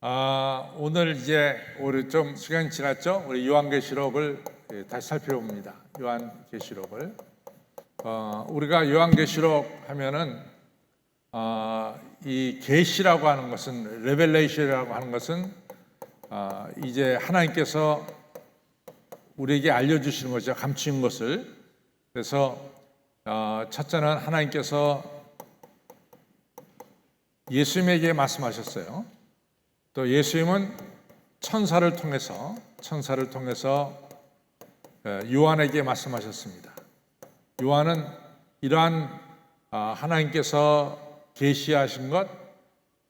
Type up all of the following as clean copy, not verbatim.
오늘 이제 우리 좀 시간이 지났죠? 우리 요한계시록을 다시 살펴봅니다. 요한계시록을 우리가 요한계시록 하면은 이 계시라고 하는 것은 레벨레이션이라고 하는 것은 이제 하나님께서 우리에게 알려주시는 것이죠. 감추인 것을. 그래서 첫째는 하나님께서 예수님에게 말씀하셨어요. 또 예수님은 천사를 통해서 요한에게 말씀하셨습니다. 요한은 이러한 하나님께서 계시하신 것,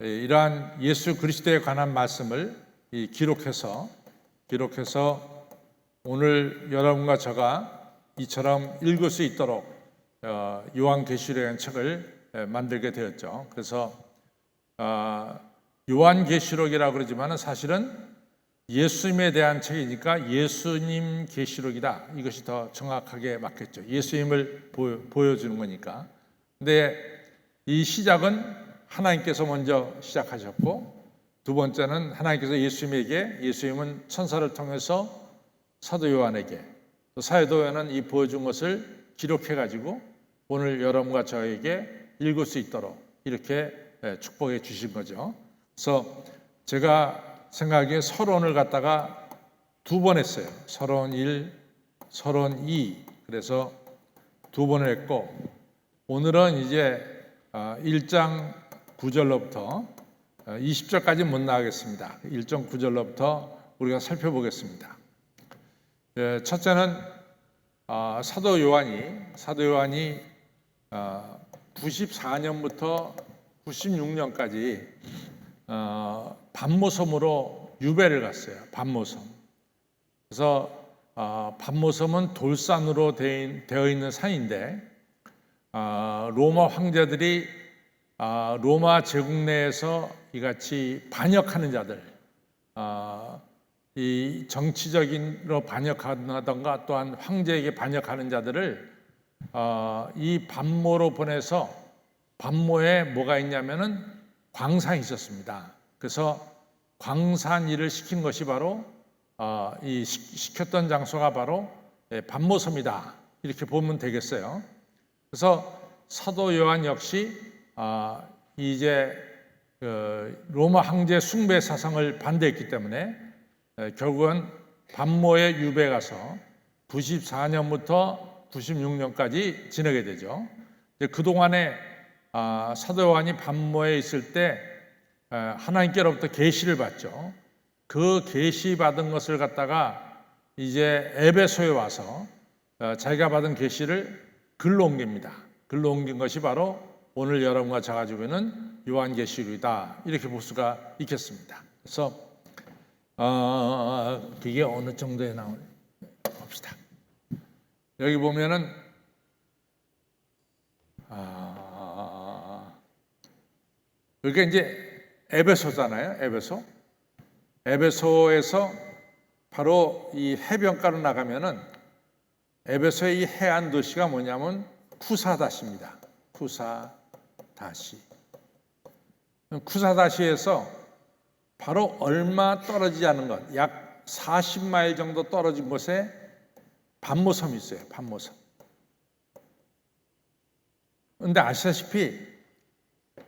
이러한 예수 그리스도에 관한 말씀을 기록해서 오늘 여러분과 저가 이처럼 읽을 수 있도록 요한계시록이라는 책을 만들게 되었죠. 그래서 요한계시록이라고 그러지만 사실은 예수님에 대한 책이니까 예수님 계시록이다. 이것이 더 정확하게 맞겠죠. 예수님을 보여주는 거니까. 근데 이 시작은 하나님께서 먼저 시작하셨고, 두 번째는 하나님께서 예수님은 천사를 통해서 사도 요한에게, 또 사도 요한은 이 보여준 것을 기록해가지고 오늘 여러분과 저에게 읽을 수 있도록 이렇게 축복해 주신 거죠. 그래서 제가 생각하기에 서론을 갖다가 두 번 했어요. 서론 1, 서론 2. 그래서 두 번을 했고, 오늘은 이제 1장 9절로부터 20절까지 못 나가겠습니다. 1장 9절로부터 우리가 살펴보겠습니다. 첫째는 사도 요한이 94년부터 96년까지 반모섬으로 유배를 갔어요. 반모섬. 그래서 반모섬은 돌산으로 되어 있는 산인데 로마 황제들이 로마 제국 내에서 이같이 반역하는 자들, 이 정치적인로 반역하던가 또한 황제에게 반역하는 자들을 이 반모로 보내서, 반모에 뭐가 있냐면은 광산이 있었습니다. 그래서 광산 일을 시킨 것이 바로 시켰던 장소가 바로 반모섬이다. 이렇게 보면 되겠어요. 그래서 사도 요한 역시 이제 로마 황제 숭배 사상을 반대했기 때문에 결국은 반모에 유배 가서 94년부터 96년까지 지내게 되죠. 그동안에 사도 요한이 반모에 있을 때 하나님께로부터 계시를 받죠. 그 계시 받은 것을 갖다가 이제 에베소에 와서 자기가 받은 계시를 글로 옮깁니다. 글로 옮긴 것이 바로 오늘 여러분과 제가 가지고 있는 요한계시록이다. 이렇게 볼 수가 있겠습니다. 그래서 그게 어느 정도에 나오는지 봅시다. 여기 보면은 여기가 이제 에베소잖아요. 에베소에서 바로 이 해변가로 나가면은 에베소의 이 해안 도시가 뭐냐면 쿠사다시입니다. 쿠사다시에서 바로 얼마 떨어지지 않은 것, 약 40마일 정도 떨어진 곳에 반모섬이 있어요. 반모섬. 그런데 아시다시피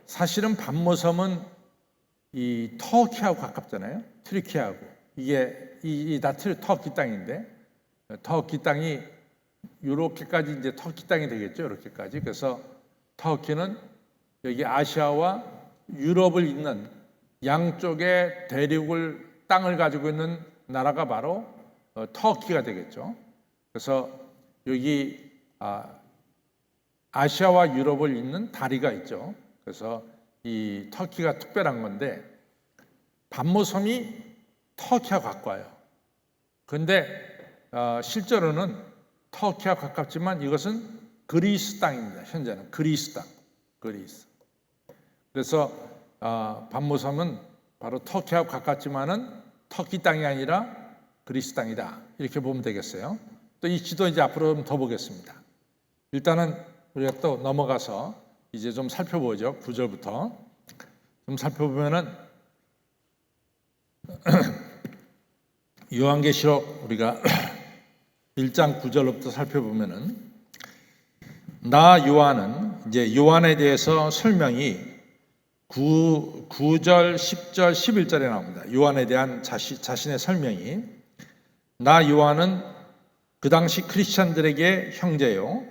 사실은 반모섬은 이 터키하고 가깝잖아요. 트리키하고. 이게 다 터키 땅인데, 터키 땅이 이렇게까지 이제 터키 땅이 되겠죠. 이렇게까지. 그래서 터키는 여기 아시아와 유럽을 잇는 양쪽의 대륙을 땅을 가지고 있는 나라가 바로 터키가 되겠죠. 그래서 여기 아시아와 유럽을 잇는 다리가 있죠. 그래서 이 터키가 특별한 건데 반모섬이 터키와 가까워요. 그런데 실제로는 터키와 가깝지만 이것은 그리스 땅입니다. 현재는 그리스 땅. 그래서 반모섬은 바로 터키와 가깝지만은 터키 땅이 아니라 그리스 땅이다. 이렇게 보면 되겠어요. 또 이 지도 이제 앞으로 좀 더 보겠습니다. 일단은 우리가 또 넘어가서 이제 좀 살펴보죠. 9절부터 좀 살펴보면은 요한계시록 우리가 1장 9절부터 살펴보면은 나 요한은 이제 요한에 대해서 설명이 9절, 10절, 11절에 나옵니다. 요한에 대한 자신의 설명이 나 요한은 그 당시 크리스천들에게 형제요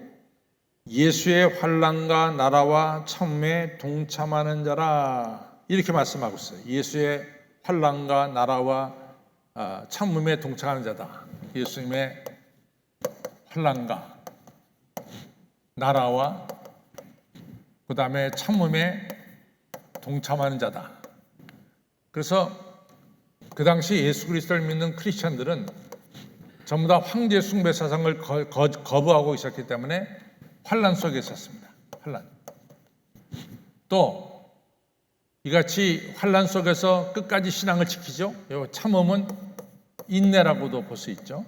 예수의 환난과 나라와 참음에 동참하는 자라 이렇게 말씀하고 있어요. 예수의 환난과 나라와 참음에 동참하는 자다. 예수님의 환난과 나라와 그 다음에 참음에 동참하는 자다. 그래서 그 당시 예수 그리스도를 믿는 크리스천들은 전부 다 황제 숭배 사상을 거부하고 있었기 때문에 환난 속에 있었습니다. 환난. 또 이같이 환난 속에서 끝까지 신앙을 지키죠. 참음은 인내라고도 볼 수 있죠.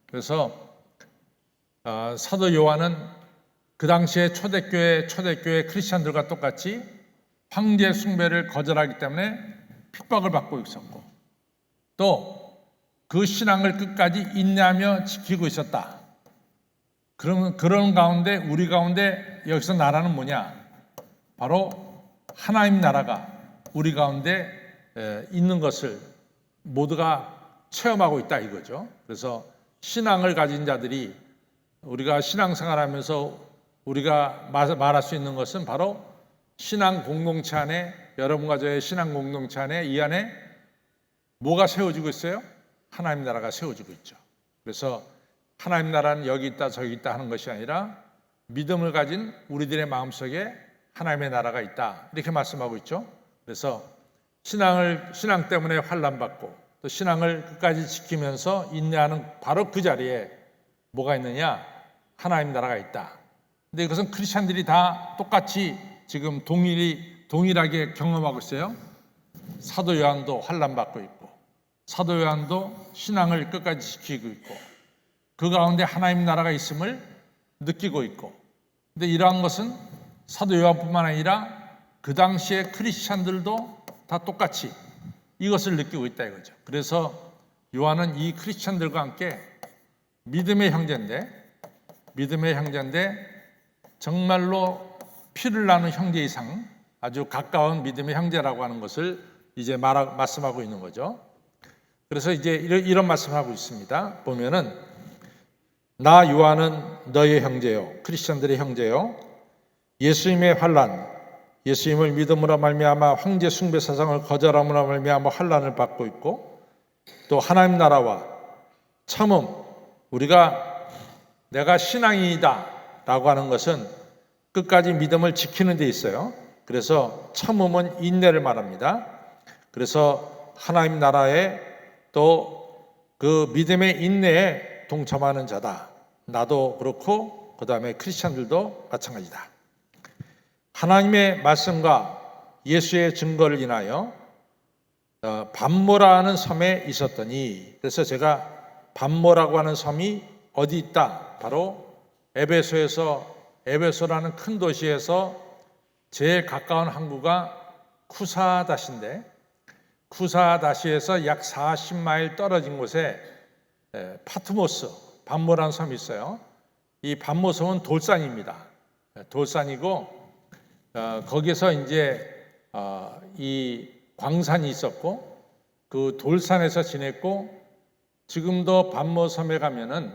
그래서 사도 요한은 그 당시에 초대교회 크리스천들과 똑같이 황제 숭배를 거절하기 때문에 핍박을 받고 있었고 또 그 신앙을 끝까지 인내하며 지키고 있었다. 그런 가운데 우리 가운데 여기서 나라는 뭐냐? 바로 하나님 나라가 우리 가운데 있는 것을 모두가 체험하고 있다 이거죠. 그래서 신앙을 가진 자들이 우리가 신앙생활하면서 우리가 말할 수 있는 것은 바로 신앙 공동체 안에 여러분과 저의 신앙 공동체 안에 이 안에 뭐가 세워지고 있어요? 하나님 나라가 세워지고 있죠. 그래서 하나님 나라는 여기 있다 저기 있다 하는 것이 아니라 믿음을 가진 우리들의 마음속에 하나님의 나라가 있다 이렇게 말씀하고 있죠. 그래서 신앙 때문에 환난받고 또 신앙을 끝까지 지키면서 인내하는 바로 그 자리에 뭐가 있느냐? 하나님 나라가 있다. 근데 이것은 크리스천들이 다 똑같이 지금 동일하게 경험하고 있어요. 사도 요한도 환난받고 있고 사도 요한도 신앙을 끝까지 지키고 있고 그 가운데 하나님 나라가 있음을 느끼고 있고 근데 이러한 것은 사도 요한뿐만 아니라 그 당시에 크리스천들도 다 똑같이 이것을 느끼고 있다 이거죠. 그래서 요한은 이 크리스천들과 함께 믿음의 형제인데 정말로 피를 나눈 형제 이상 아주 가까운 믿음의 형제라고 하는 것을 이제 말씀하고 있는 거죠. 그래서 이제 이런 말씀을 하고 있습니다. 보면은 나 요한은 너의 형제요 크리스천들의 형제요 예수님의 환난 예수님을 믿음으로 말미암아 황제 숭배 사상을 거절함으로 말미암아 환난을 받고 있고 또 하나님 나라와 참음 내가 신앙이다 라고 하는 것은 끝까지 믿음을 지키는 데 있어요. 그래서 참음은 인내를 말합니다. 그래서 하나님 나라에 또 그 믿음의 인내에 동참하는 자다. 나도 그렇고 그 다음에 크리스천들도 마찬가지다. 하나님의 말씀과 예수의 증거를 인하여 반모라는 섬에 있었더니 그래서 제가 반모라고 하는 섬이 어디 있다? 바로 에베소라는 큰 도시에서 제일 가까운 항구가 쿠사다시인데 쿠사다시에서 약 40마일 떨어진 곳에 파트모스 반모라는 섬이 있어요. 이 반모섬은 돌산입니다. 돌산이고 거기서 이제 이 광산이 있었고 그 돌산에서 지냈고 지금도 반모섬에 가면은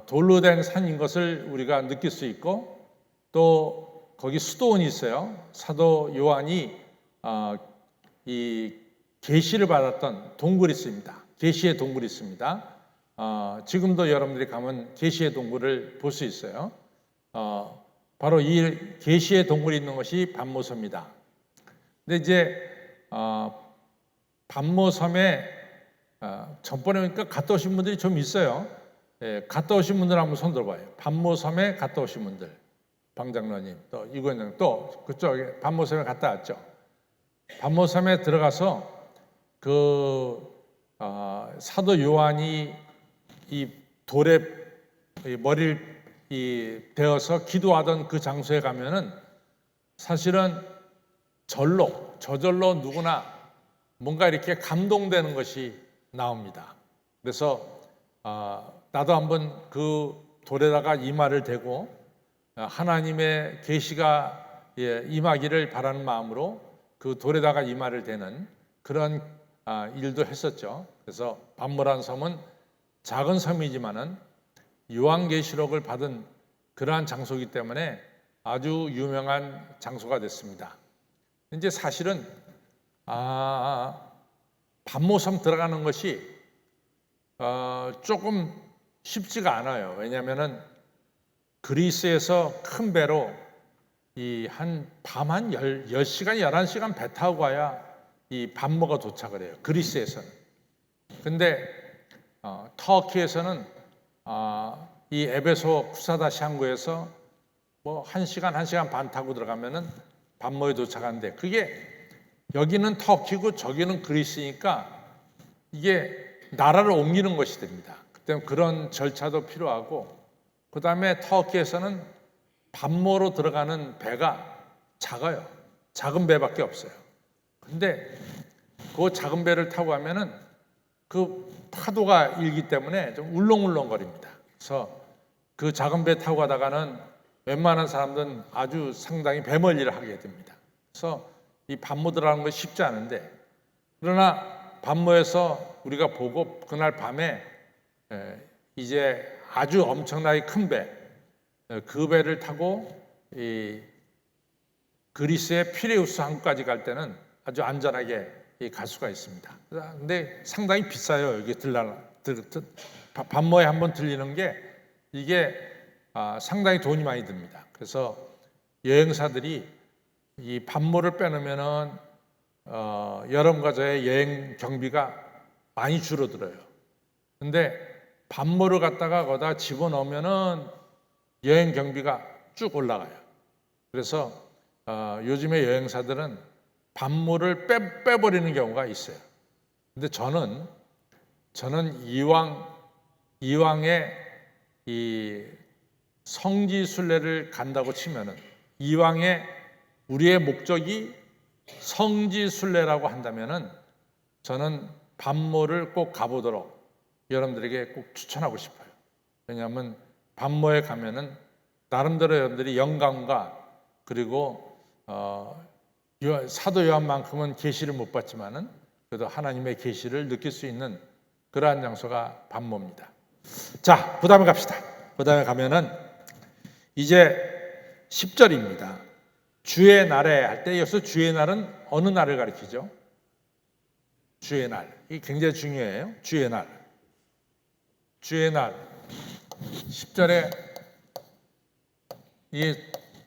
돌로 된 산인 것을 우리가 느낄 수 있고 또 거기 수도원이 있어요. 사도 요한이 이 계시를 받았던 동굴이 있습니다. 계시의 동굴이 있습니다. 지금도 여러분들이 가면 계시의 동굴을 볼 수 있어요. 바로 이 계시의 동굴이 있는 것이 반모섬이다. 근데 이제 반모섬에 전번에 보니까 갔다 오신 분들이 좀 있어요. 갔다 오신 분들 한번 손 들어봐요. 반모섬에 갔다 오신 분들, 방장로님, 또 이구현장, 또 그쪽에 반모섬에 갔다 왔죠. 반모섬에 들어가서 사도 요한이 이 돌에 머리를 대어서 기도하던 그 장소에 가면은 사실은 저절로 누구나 뭔가 이렇게 감동되는 것이 나옵니다. 그래서 나도 한번 그 돌에다가 이마를 대고 하나님의 계시가 임하기를 바라는 마음으로 그 돌에다가 이마를 대는 그런 일도 했었죠. 그래서 반모란 섬은 작은 섬이지만은 요한계시록을 받은 그러한 장소이기 때문에 아주 유명한 장소가 됐습니다. 이제 사실은 반모섬 들어가는 것이 조금 쉽지가 않아요. 왜냐하면은 그리스에서 큰 배로 밤 한 10시간, 11시간 배 타고 가야 이 반모가 도착을 해요. 그리스에서는. 근데 터키에서는 이 에베소 쿠사다시 항구에서 뭐 1시간, 1시간 반 타고 들어가면은 반모에 도착하는데 그게 여기는 터키고 저기는 그리스니까 이게 나라를 옮기는 것이 됩니다. 그때 그런 절차도 필요하고 그 다음에 터키에서는 반모로 들어가는 배가 작아요. 작은 배밖에 없어요. 근데 그 작은 배를 타고 가면은 그 파도가 일기 때문에 좀 울렁울렁거립니다. 그래서 그 작은 배 타고 가다가는 웬만한 사람들은 아주 상당히 배멀리를 하게 됩니다. 그래서 이 반모 들어가는 것이 쉽지 않은데 그러나 반모에서 우리가 보고 그날 밤에 이제 아주 엄청나게 큰 배, 그 배를 타고 이 그리스의 피레우스 항구까지 갈 때는 아주 안전하게 갈 수가 있습니다. 근데 상당히 비싸요. 여기 반모에 한번 들리는 게 이게 상당히 돈이 많이 듭니다. 그래서 여행사들이 이 반모를 빼놓으면은 여름과 저의 여행 경비가 많이 줄어들어요. 근데 반모를 갖다가 거기다 집어넣으면은 여행 경비가 쭉 올라가요. 그래서 요즘에 여행사들은 반모를 빼버리는 경우가 있어요. 근데 저는 이왕에 이 성지순례를 간다고 치면은 이왕에 우리의 목적이 성지순례라고 한다면은 저는 반모를 꼭 가보도록 여러분들에게 꼭 추천하고 싶어요. 왜냐하면 반모에 가면은 나름대로 여러분들이 영감과 그리고 사도 요한만큼은 계시를 못 봤지만은 그래도 하나님의 계시를 느낄 수 있는 그러한 장소가 반모입니다. 자, 그다음에 갑시다. 그다음에 가면은 이제 10절입니다. 주의 날에 할 때 여기서 주의 날은 어느 날을 가리키죠? 주의 날. 이게 굉장히 중요해요. 주의 날. 주의 날. 10절에 이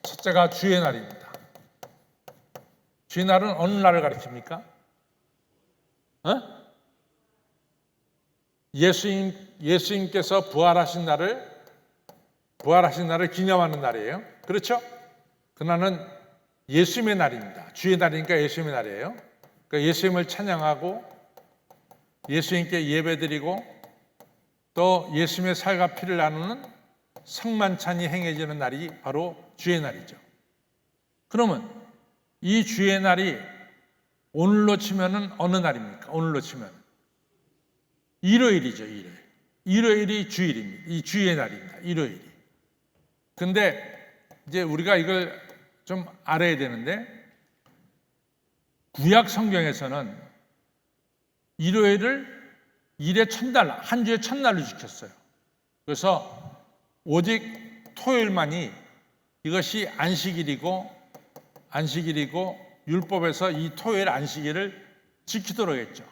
첫째가 주의 날입니다. 주의 날은 어느 날을 가리킵니까? 예수님께서 부활하신 날을 기념하는 날이에요. 그렇죠? 그날은 예수님의 날입니다. 주의 날이니까 예수님의 날이에요. 그러니까 예수님을 찬양하고 예수님께 예배드리고 또 예수님의 살과 피를 나누는 성만찬이 행해지는 날이 바로 주의 날이죠. 그러면 이 주의 날이 오늘로 치면은 어느 날입니까? 오늘로 치면 일요일이죠. 일요일이 주일입니다. 이 주의 날입니다. 일요일이. 근데 이제 우리가 이걸 좀 알아야 되는데 구약 성경에서는 일요일을 일의 첫날, 한 주의 첫날로 지켰어요. 그래서 오직 토요일만이 이것이 안식일이고 율법에서 이 토요일 안식일을 지키도록 했죠.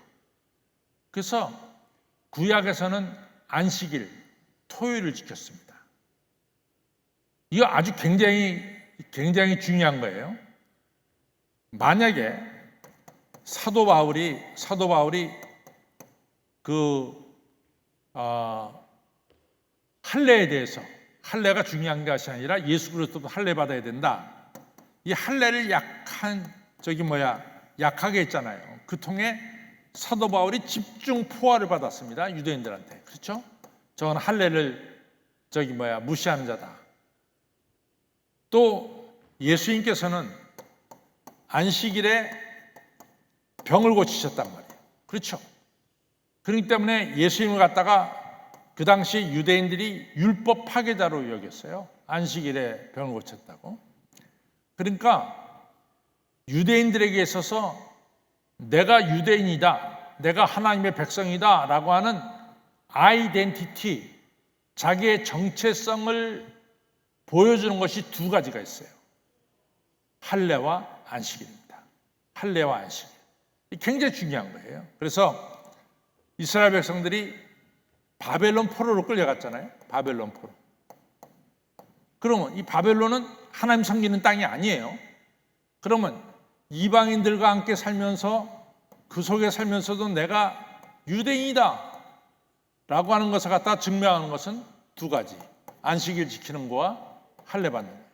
그래서 구약에서는 안식일, 토요일을 지켰습니다. 이거 아주 굉장히 중요한 거예요. 만약에 사도 바울이 할례에 대해서 할례가 중요한 것이 아니라 예수 그리스도도 할례 받아야 된다. 이 할례를 약하게 했잖아요. 그 통해 사도 바울이 집중 포화를 받았습니다. 유대인들한테. 그렇죠? 저건 할례를 무시하는 자다. 또 예수님께서는 안식일에 병을 고치셨단 말이에요. 그렇죠? 그렇기 때문에 예수님을 갖다가 그 당시 유대인들이 율법 파괴자로 여겼어요. 안식일에 병을 고쳤다고. 그러니까 유대인들에게 있어서 내가 유대인이다, 내가 하나님의 백성이다 라고 하는 아이덴티티, 자기의 정체성을 보여주는 것이 두 가지가 있어요. 할례와 안식일입니다. 할례와 안식일. 굉장히 중요한 거예요. 그래서 이스라엘 백성들이 바벨론 포로로 끌려갔잖아요. 바벨론 포로. 그러면 이 바벨론은 하나님 섬기는 땅이 아니에요. 그러면 이방인들과 함께 살면서 그 속에 살면서도 내가 유대인이다 라고 하는 것을 갖다 증명하는 것은 두 가지. 안식일 지키는 거와 할례 받는 거예요.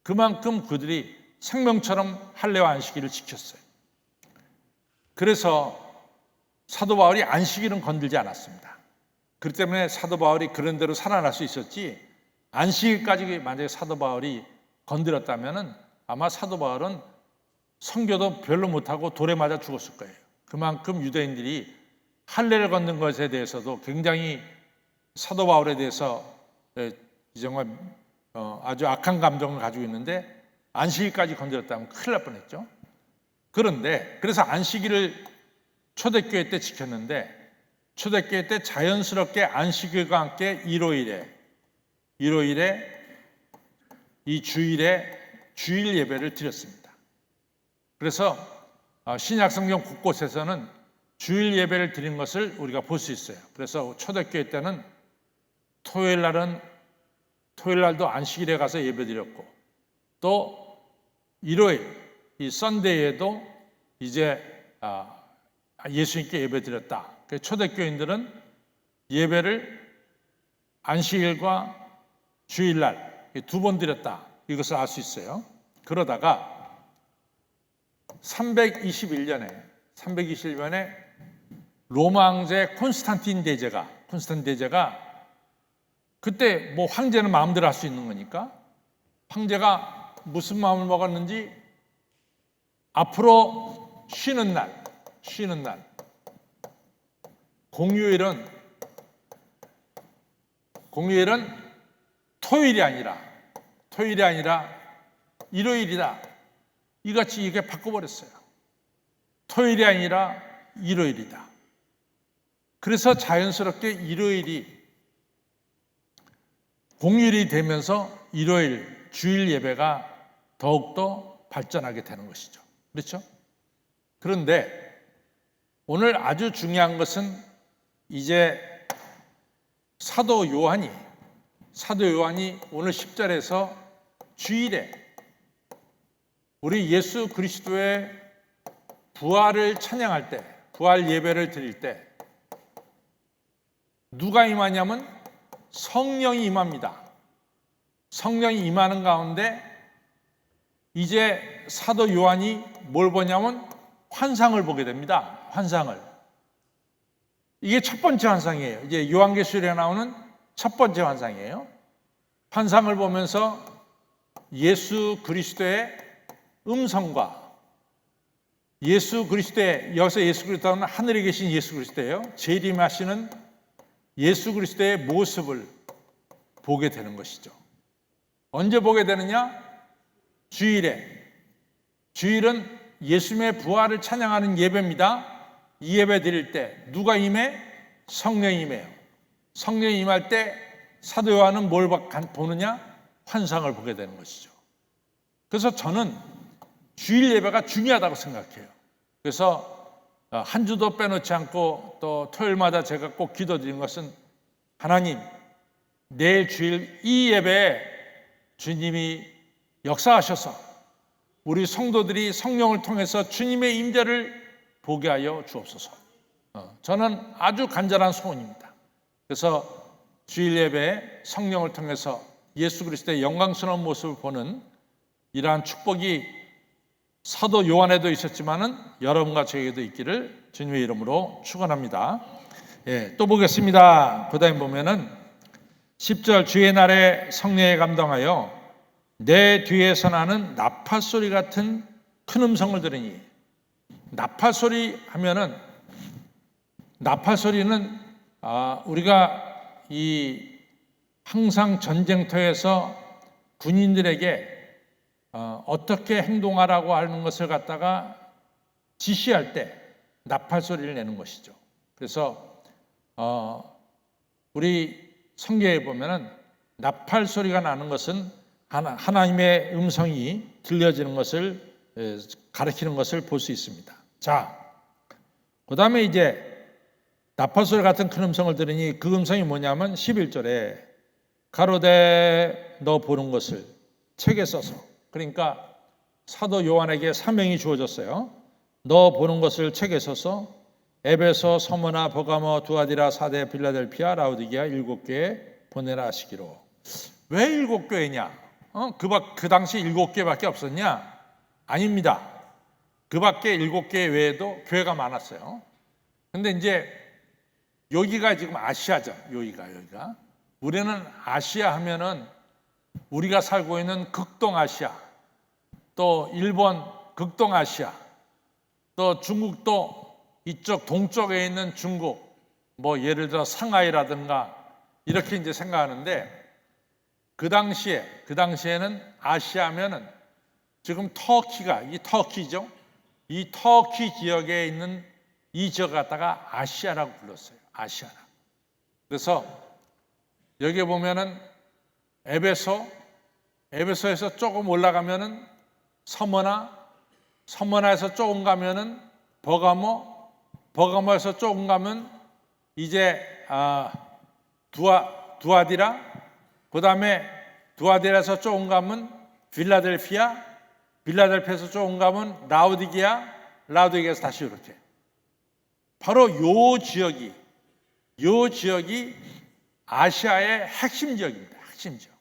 그만큼 그들이 생명처럼 할례와 안식일을 지켰어요. 그래서 사도 바울이 안식일은 건들지 않았습니다. 그렇기 때문에 사도 바울이 그런 대로 살아날 수 있었지, 안식일까지 만약에 사도 바울이 건드렸다면 아마 사도 바울은 선교도 별로 못하고 돌에 맞아 죽었을 거예요. 그만큼 유대인들이 할례를 걷는 것에 대해서도 굉장히 사도 바울에 대해서 정말 아주 악한 감정을 가지고 있는데, 안식일까지 건드렸다면 큰일 날 뻔했죠. 그런데 그래서 안식일을 초대교회 때 지켰는데, 초대교회 때 자연스럽게 안식일과 함께 일요일에 이 주일에 주일 예배를 드렸습니다. 그래서 신약 성경 곳곳에서는 주일 예배를 드린 것을 우리가 볼 수 있어요. 그래서 초대교회 때는 토요일 날도 안식일에 가서 예배드렸고, 또 일요일 이 썬데이에도 이제 예수님께 예배드렸다. 초대교인들은 예배를 안식일과 주일날 두 번 드렸다, 이것을 알 수 있어요. 그러다가 321년에 로마 황제 콘스탄틴 대제가 그때 뭐 황제는 마음대로 할 수 있는 거니까, 황제가 무슨 마음을 먹었는지 앞으로 쉬는 날 공휴일은 토요일이 아니라 일요일이다, 이같이 이게 바꿔버렸어요. 토요일이 아니라 일요일이다. 그래서 자연스럽게 일요일이 공휴일이 되면서 일요일 주일 예배가 더욱더 발전하게 되는 것이죠. 그렇죠? 그런데 오늘 아주 중요한 것은 이제 사도 요한이 오늘 10절에서 주일에 우리 예수 그리스도의 부활을 찬양할 때, 부활 예배를 드릴 때 누가 임하냐면 성령이 임합니다. 성령이 임하는 가운데 이제 사도 요한이 뭘 보냐면 환상을 보게 됩니다. 환상을. 이게 첫 번째 환상이에요. 이제 요한계시록에 나오는 첫 번째 환상이에요. 환상을 보면서 예수 그리스도의 음성과 여기서 예수 그리스도는 하늘에 계신 예수 그리스도예요. 재림하시는 예수 그리스도의 모습을 보게 되는 것이죠. 언제 보게 되느냐? 주일은 예수님의 부활을 찬양하는 예배입니다. 이 예배 드릴 때 누가 임해? 성령이 임해요. 성령이 임할 때 사도 요한은 뭘 보느냐? 환상을 보게 되는 것이죠. 그래서 저는 주일 예배가 중요하다고 생각해요. 그래서 한 주도 빼놓지 않고 또 토요일마다 제가 꼭 기도드린 것은, 하나님, 내일 주일 이 예배에 주님이 역사하셔서 우리 성도들이 성령을 통해서 주님의 임재를 보게 하여 주옵소서. 저는 아주 간절한 소원입니다. 그래서 주일 예배에 성령을 통해서 예수 그리스도의 영광스러운 모습을 보는 이러한 축복이 사도 요한에도 있었지만은 여러분과 저에게도 있기를 주님의 이름으로 축원합니다. 또 보겠습니다. 그 다음에 보면은 10절, 주의 날에 성령에 감동하여 내 뒤에서 나는 나팔 소리 같은 큰 음성을 들으니, 나팔 소리 하면은 나팔 소리는 우리가 이 항상 전쟁터에서 군인들에게 어떻게 행동하라고 하는 것을 갖다가 지시할 때 나팔 소리를 내는 것이죠. 그래서 우리 성경에 보면은 나팔 소리가 나는 것은 하나님의 음성이 들려지는 것을 가리키는 것을 볼 수 있습니다. 자, 그 다음에 이제 나팔 소리 같은 큰 음성을 들으니 그 음성이 뭐냐면 11절에 가로되 너 보는 것을 책에 써서, 그러니까 사도 요한에게 사명이 주어졌어요. 너 보는 것을 책에 써서 에베소, 서머나, 버가모, 두아디라, 사데, 빌라델피아, 라우디게아 7교회에 보내라 하시기로. 왜 7교회냐? 그 당시 7개밖에 없었냐? 아닙니다. 그 밖에 7개 외에도 교회가 많았어요. 근데 이제 여기가 지금 아시아죠. 여기가. 우리는 아시아 하면은 우리가 살고 있는 극동아시아, 또 일본 극동아시아, 또 중국도 이쪽 동쪽에 있는 중국, 뭐 예를 들어 상하이라든가 이렇게 이제 생각하는데 그 당시에는 아시아면은 지금 터키가 이 터키죠. 이 터키 지역에 있는 이 지역 갖다가 아시아라고 불렀어요. 아시아라. 그래서 여기 보면은 에베소에서 조금 올라가면은 서머나에서 조금 가면은 버가모에서 조금 가면 이제 두아디라, 그 다음에 두아디라에서 조금 가면 빌라델피아에서 조금 가면 라우디게아에서 다시 이렇게. 바로 요 지역이 아시아의 핵심 지역입니다. 핵심 지역.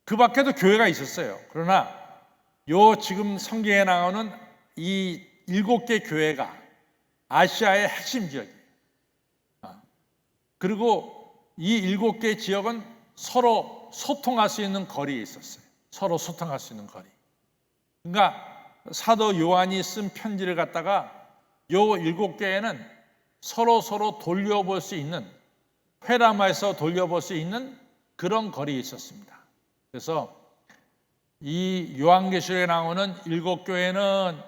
그 밖에도 교회가 있었어요. 그러나 요 지금 성경에 나오는 이 7개 교회가 아시아의 핵심 지역이에요. 그리고 이 7개 지역은 서로 소통할 수 있는 거리에 있었어요. 서로 소통할 수 있는 거리. 그러니까 사도 요한이 쓴 편지를 갖다가 요 7개에는 서로 돌려볼 수 있는, 회람해서 돌려볼 수 있는 그런 거리에 있었습니다. 그래서 이 요한계시록에 나오는 7교회는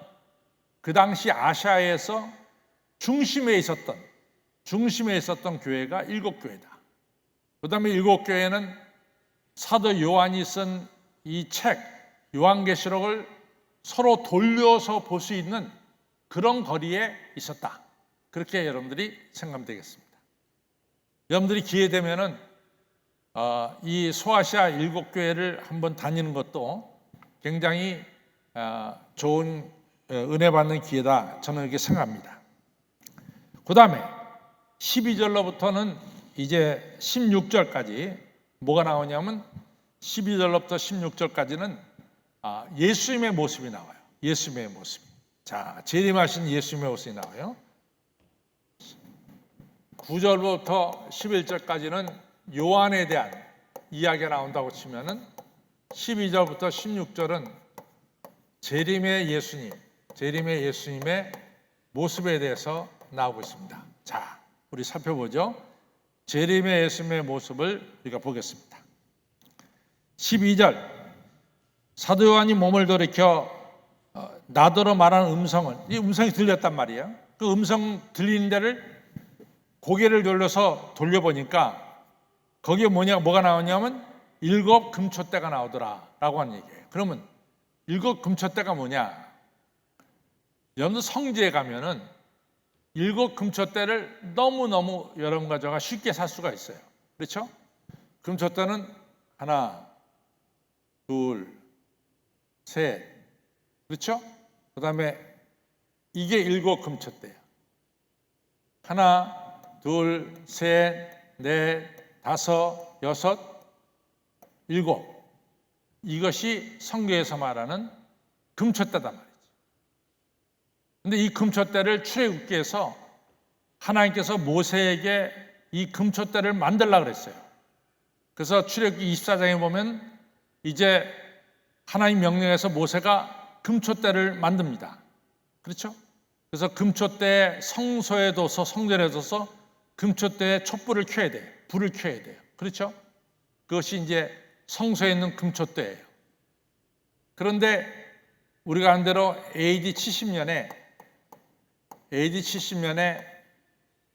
그 당시 아시아에서 중심에 있었던 교회가 7교회다. 그 다음에 7교회는 사도 요한이 쓴 이 책, 요한계시록을 서로 돌려서 볼 수 있는 그런 거리에 있었다. 그렇게 여러분들이 생각하면 되겠습니다. 여러분들이 기회 되면은 이 소아시아 7교회를 한번 다니는 것도 굉장히 좋은 은혜 받는 기회다. 저는 이렇게 생각합니다. 그 다음에 12절로부터는 이제 16절까지 뭐가 나오냐면 12절로부터 16절까지는 예수님의 모습이 나와요. 예수님의 모습. 자, 재림하신 예수님의 모습이 나와요. 9절부터 11절까지는 요한에 대한 이야기가 나온다고 치면은 12절부터 16절은 재림의 예수님의 모습에 대해서 나오고 있습니다. 자, 우리 살펴보죠. 재림의 예수님의 모습을 우리가 보겠습니다. 12절 사도 요한이 몸을 돌이켜 나더러 말하는 음성을, 이 음성이 들렸단 말이에요. 그 음성 들리는 데를 고개를 돌려보니까 거기에 뭐가 나오냐면 7 금초대가 나오더라 라고 하는 얘기예요. 그러면 7 금초대가 뭐냐? 여러분들 성지에 가면은 7 금초대를 너무너무 여러분과 저가 쉽게 살 수가 있어요. 그렇죠? 금초대는 하나, 둘, 셋, 그렇죠? 그 다음에 이게 7 금초대예요. 하나, 둘, 셋, 넷, 다섯, 여섯, 7. 이것이 성경에서 말하는 금초대단 말이지. 근데 이 금초대를 출애굽기에서 하나님께서 모세에게 이 금초대를 만들려고 그랬어요. 그래서 출애굽기 24장에 보면 이제 하나님 명령에서 모세가 금초대를 만듭니다. 그렇죠? 그래서 금초대에 성소에 둬서 성전에 둬서 금초대에 촛불을 켜야 돼요. 불을 켜야 돼요. 그렇죠? 그것이 이제 성소에 있는 금초대예요. 그런데 우리가 한 대로 AD 70년에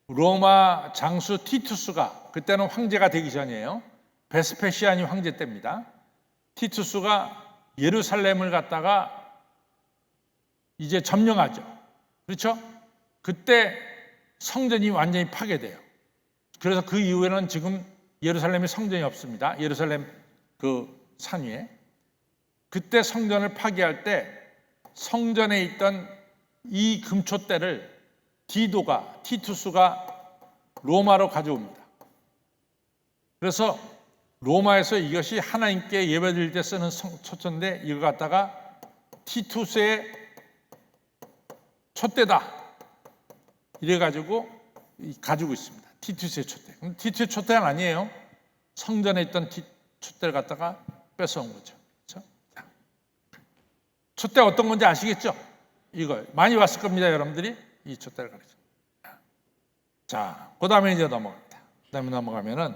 로마 장수 티투스가, 그때는 황제가 되기 전이에요. 베스페시아니 황제 때입니다. 티투스가 예루살렘을 갖다가 이제 점령하죠. 그렇죠? 그때 성전이 완전히 파괴돼요. 그래서 그 이후에는 지금 예루살렘에 성전이 없습니다. 예루살렘 그 산 위에. 그때 성전을 파괴할 때 성전에 있던 이 금초대를 티투스가 로마로 가져옵니다. 그래서 로마에서 이것이 하나님께 예배드릴 때 쓰는 촛대인데 이거 갖다가 티투스의 촛대다 이래가지고 가지고 있습니다. 티투스의 촛대. 티투스의 촛대는 아니에요. 성전에 있던 촛대를 갖다가 뺏어온 거죠. 그렇죠? 촛대 어떤 건지 아시겠죠? 이거 많이 왔을 겁니다, 여러분들이. 이 촛대를 가르쳐. 자, 그 다음에 이제 넘어갑니다. 그 다음에 넘어가면은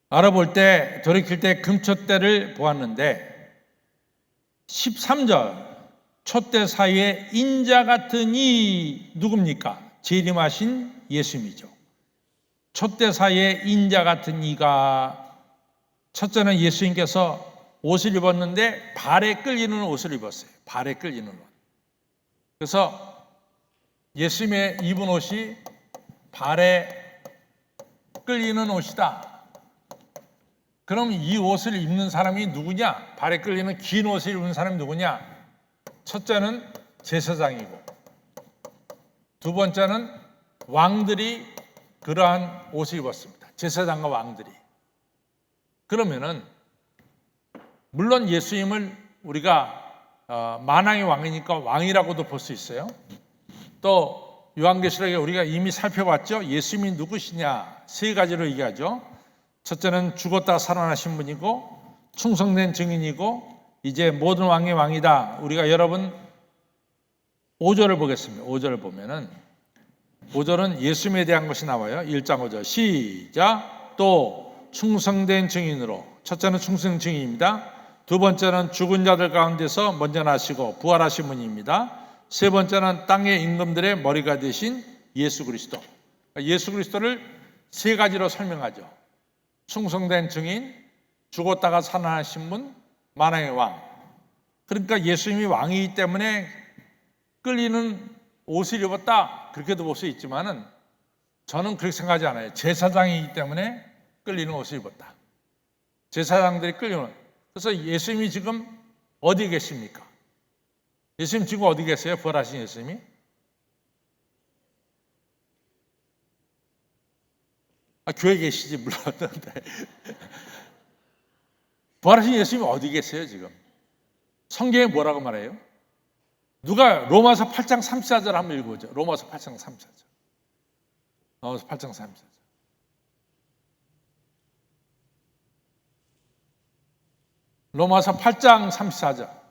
알아볼 때, 돌이킬 때 금촛대를 보았는데 13절 촛대 사이에 인자 같은 이 누굽니까? 재림하신 예수님이죠. 촛대 사이에 인자 같은 이가, 첫째는 예수님께서 옷을 입었는데 발에 끌리는 옷을 입었어요. 발에 끌리는 옷. 그래서 예수님의 입은 옷이 발에 끌리는 옷이다. 그럼 이 옷을 입는 사람이 누구냐? 발에 끌리는 긴 옷을 입는 사람이 누구냐? 첫째는 제사장이고, 두 번째는 왕들이 그러한 옷을 입었습니다. 제사장과 왕들이. 그러면은 물론 예수님을 우리가 만왕의 왕이니까 왕이라고도 볼 수 있어요. 또 요한계시록에 우리가 이미 살펴봤죠. 예수님이 누구시냐? 세 가지로 얘기하죠. 첫째는 죽었다 살아나신 분이고, 충성된 증인이고, 이제 모든 왕의 왕이다. 우리가 여러분 5절을 보겠습니다. 5절을 보면은 5절은 예수님에 대한 것이 나와요. 1장 5절 시작. 또 충성된 증인으로, 첫째는 충성 증인입니다. 두 번째는 죽은 자들 가운데서 먼저 나시고 부활하신 분입니다. 세 번째는 땅의 임금들의 머리가 되신 예수 그리스도. 예수 그리스도를 세 가지로 설명하죠. 충성된 증인, 죽었다가 살아나신 분, 만왕의 왕. 그러니까 예수님이 왕이기 때문에 끌리는 옷을 입었다, 그렇게도 볼 수 있지만은 저는 그렇게 생각하지 않아요. 제사장이기 때문에 끌리는 옷을 입었다. 제사장들이 끌리는 옷. 그래서 예수님이 지금 어디 계십니까? 예수님 지금 어디 계세요? 부활하신 예수님이? 교회에 계시지 물론. 부활하신 예수님이 어디 계세요 지금? 성경에 뭐라고 말해요? 누가 로마서 8장 34절 한번 읽어보죠. 로마서 8장 34절. 로마서 8장 34절. 로마서 8장 34절.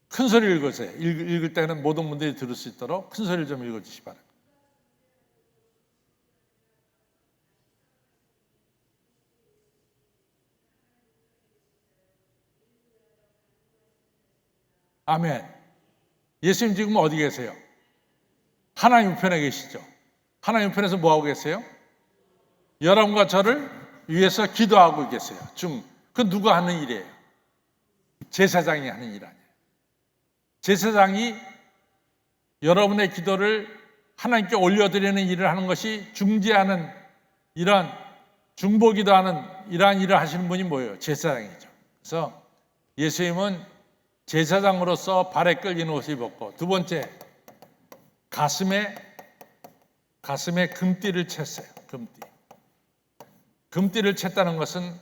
큰 소리 읽으세요. 읽을 때는 모든 분들이 들을 수 있도록 큰 소리를 좀 읽어주시기 바랍니다. 아멘. 예수님 지금 어디 계세요? 하나님 우편에 계시죠. 하나님 우편에서 뭐하고 계세요? 여러분과 저를 위해서 기도하고 계세요. 그건 누가 하는 일이에요? 제사장이 하는 일 아니에요. 제사장이 여러분의 기도를 하나님께 올려드리는 일을 하는 것이 중재하는, 이러한 중보기도하는 이러한 일을 하시는 분이 뭐예요? 제사장이죠. 그래서 예수님은 제사장으로서 발에 끌리는 옷을 입었고, 두 번째 가슴에 금띠를 챘어요. 금띠를 챘다는 것은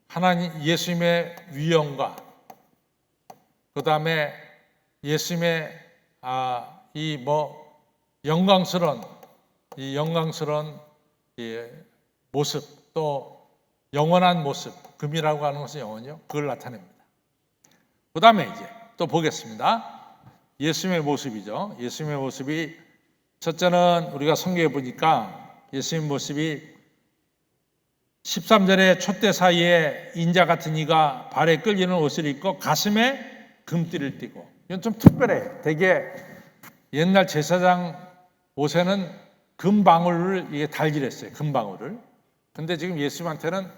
하나님 예수님의 위엄과 그 다음에 예수님의 영광스러운 이 모습, 또 영원한 모습, 금이라고 하는 것은 영원이요. 그걸 나타냅니다. 그 다음에 이제 또 보겠습니다. 예수님의 모습이죠. 예수님의 모습이 첫째는 우리가 성경에 보니까 예수님 모습이 13절에 촛대 사이에 인자 같은 이가 발에 끌리는 옷을 입고 가슴에 금띠를 띠고, 이건 좀 특별해. 되게 옛날 제사장 옷에는 금방울을 이게 달질했어요. 금방울을. 근데 지금 예수님한테는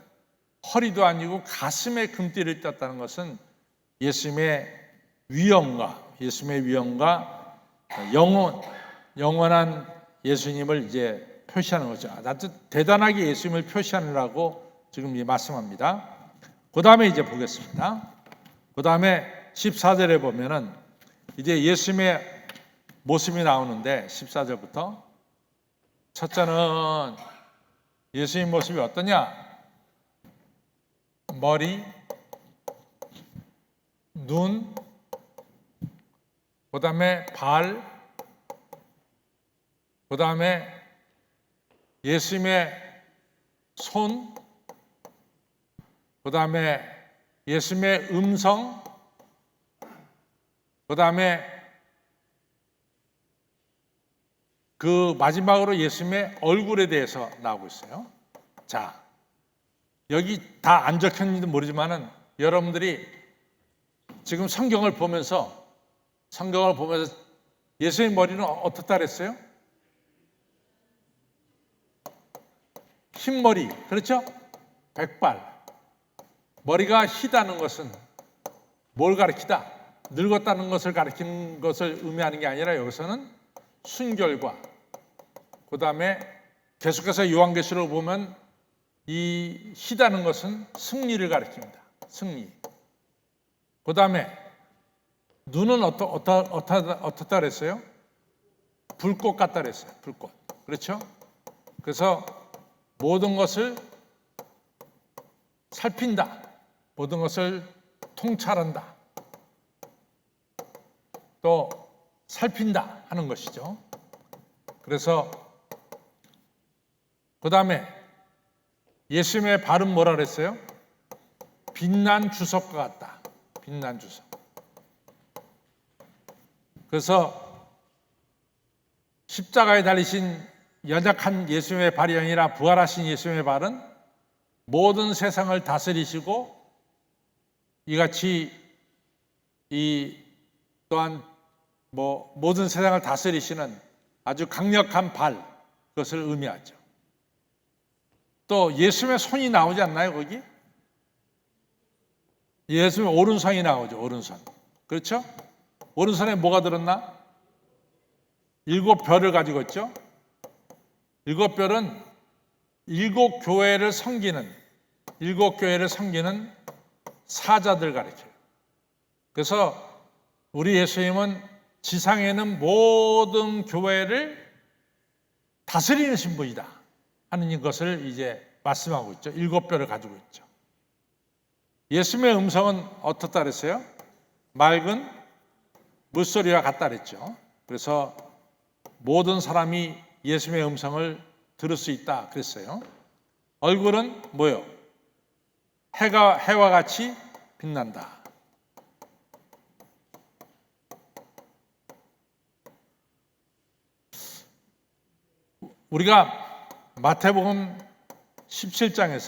허리도 아니고 가슴에 금띠를 떴다는 것은 예수님의 위엄과 영원한 예수님을 이제 표시하는 거죠. 아주 대단하게 예수님을 표시하느라고 지금 말씀합니다. 그 다음에 이제 보겠습니다. 그 다음에 14절에 보면은 이제 예수님의 모습이 나오는데 14절부터 첫째는 예수님 모습이 어떠냐? 머리, 눈, 그 다음에 발, 그 다음에 예수님의 손, 그 다음에 예수님의 음성, 그 다음에 그 마지막으로 예수님의 얼굴에 대해서 나오고 있어요. 자, 여기 다 안 적혔는지도 모르지만은 여러분들이 지금 성경을 보면서 예수의 머리는 어떻다 그랬어요? 흰머리, 그렇죠? 백발. 머리가 희다는 것은 뭘 가리키다? 늙었다는 것을 가리키는 것을 의미하는 게 아니라 여기서는 순결과, 그 다음에 계속해서 요한계시록을 보면 이 희다는 것은 승리를 가리킵니다. 승리. 그 다음에 눈은 어떻다 그랬어요? 불꽃 같다 그랬어요. 불꽃. 그렇죠? 그래서 모든 것을 살핀다. 모든 것을 통찰한다. 또 살핀다 하는 것이죠. 그래서 그 다음에 예수님의 발은 뭐라 그랬어요? 빛난 주석과 같다. 빛난 주석. 그래서 십자가에 달리신 연약한 예수님의 발이 아니라 부활하신 예수님의 발은 모든 세상을 다스리시고 이같이 또한 모든 세상을 다스리시는 아주 강력한 발, 그것을 의미하죠. 또 예수님의 손이 나오지 않나요, 거기? 예수님의 오른손이 나오죠, 오른손. 그렇죠? 오른손에 뭐가 들었나? 7별을 가지고 있죠. 7별은 7교회를 섬기는 사자들 가리켜요. 그래서 우리 예수님은 지상에는 모든 교회를 다스리는 신분이다 하는 것을 이제 말씀하고 있죠. 7별을 가지고 있죠. 예수님의 음성은 어떻다 그랬어요? 맑은 물소리와 같다 그랬죠. 그래서 모든 사람이 예수님의 음성을 들을 수 있다 그랬어요. 얼굴은 뭐요? 해와 같이 빛난다. 우리가 마태복음 17장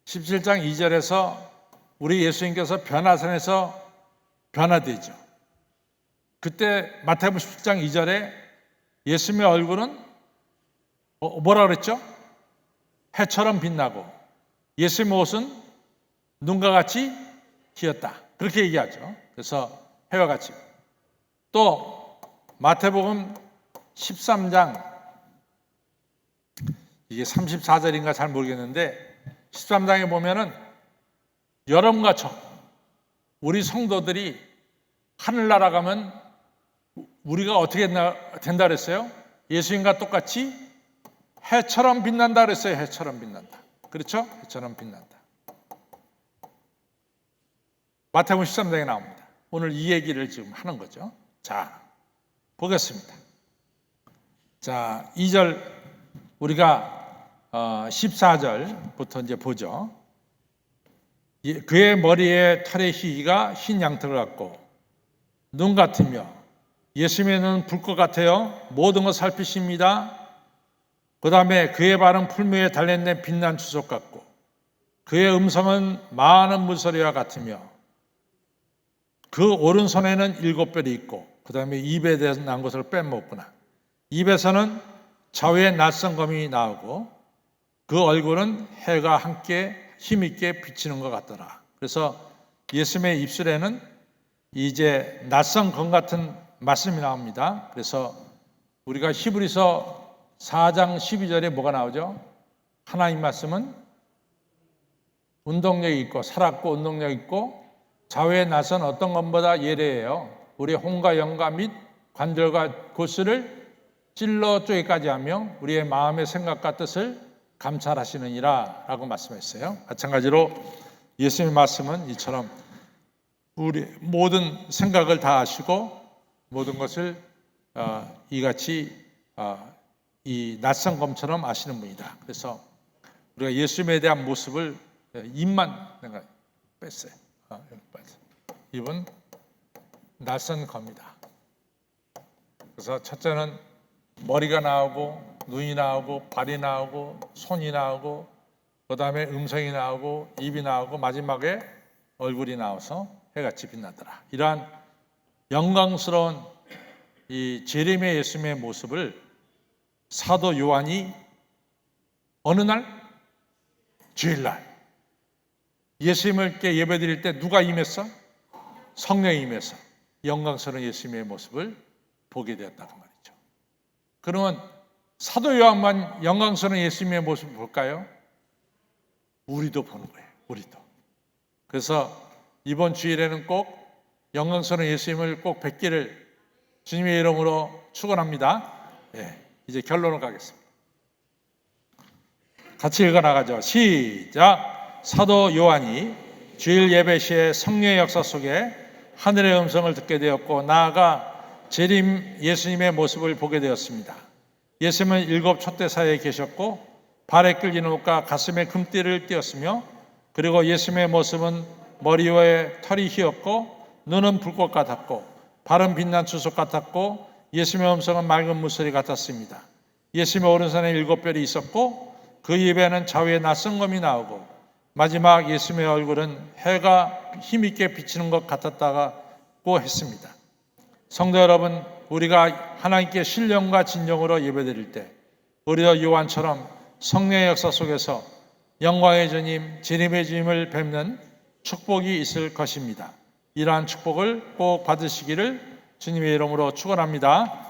2절에서 우리 예수님께서 변화산에서 변화되죠. 그때 마태복음 17장 2절에 예수님의 얼굴은 뭐라 그랬죠? 해처럼 빛나고 예수님의 옷은 눈과 같이 희었다. 그렇게 얘기하죠. 그래서 해와 같이. 또 마태복음 13장 이게 34절인가 잘 모르겠는데 13장에 보면은 여름과 저 우리 성도들이 하늘나라 가면 우리가 어떻게 된다 그랬어요? 예수님과 똑같이 해처럼 빛난다 그랬어요. 해처럼 빛난다. 그렇죠? 해처럼 빛난다. 마태복음 13장에 나옵니다. 오늘 이 얘기를 지금 하는 거죠. 자, 보겠습니다. 자, 2절 우리가 14절부터 이제 보죠. 그의 머리에 털의 희가 흰 양털 같고 눈 같으며 예수님의 눈은 불꽃 같아요. 모든 것 살피십니다. 그 다음에 그의 발은 풀무에 달려있는 빛난 주석 같고 그의 음성은 많은 물소리와 같으며 그 오른손에는 7뼈리 있고 그 다음에 입에 대해서 난 것을 빼먹구나. 입에서는 좌우의 낯선 검이 나오고 그 얼굴은 해가 함께 힘있게 비치는 것 같더라. 그래서 예수님의 입술에는 이제 낯선 검 같은 말씀이 나옵니다. 그래서 우리가 히브리서 4장 12절에 뭐가 나오죠? 하나님 말씀은 운동력이 있고 살았고 운동력이 있고 좌우의 낯선 어떤 것보다 예래해요. 우리의 혼과 영과 및 관절과 골수를 찔러 쪼개까지 하며 우리의 마음의 생각과 뜻을 감찰하시느니라 라고 말씀했어요. 마찬가지로 예수님의 말씀은 이처럼 우리 모든 생각을 다 아시고 모든 것을 이같이 이 낯선 검처럼 아시는 분이다. 그래서 우리가 예수님에 대한 모습을 입만 내가 뺐어요. 입은 낯선 검이다. 그래서 첫째는 머리가 나오고 눈이 나오고 발이 나오고 손이 나오고 그 다음에 음성이 나오고 입이 나오고 마지막에 얼굴이 나와서 해같이 빛나더라. 이러한 영광스러운 이 재림의 예수님의 모습을 사도 요한이 어느 날? 주일날 예수님을 예배드릴 때 누가 임했어? 성령이 임해서 영광스러운 예수님의 모습을 보게 되었다고 말이죠. 그러면 사도 요한만 영광스러운 예수님의 모습을 볼까요? 우리도 보는 거예요. 우리도. 그래서 이번 주일에는 꼭 영광스러운 예수님을 꼭 뵙기를 주님의 이름으로 축원합니다. 네, 이제 결론을 가겠습니다. 같이 읽어 나가죠. 시작. 사도 요한이 주일 예배 시에 성령의 역사 속에 하늘의 음성을 듣게 되었고 나아가 재림 예수님의 모습을 보게 되었습니다. 예수님은 7 촛대 사이에 계셨고 발에 끌리는 옷과 가슴에 금띠를 띄었으며 그리고 예수님의 모습은 머리 위에 털이 휘었고 눈은 불꽃 같았고 발은 빛난 주석 같았고 예수님의 음성은 맑은 물소리 같았습니다. 예수님의 오른손에 7뼈리 있었고 그 입에는 좌우에 낯선 검이 나오고 마지막 예수님의 얼굴은 해가 힘있게 비치는 것 같았다고 했습니다. 성도 여러분, 우리가 하나님께 신령과 진정으로 예배드릴 때 우리도 요한처럼 성령의 역사 속에서 영광의 주님, 재림의 주님을 뵙는 축복이 있을 것입니다. 이러한 축복을 꼭 받으시기를 주님의 이름으로 축원합니다.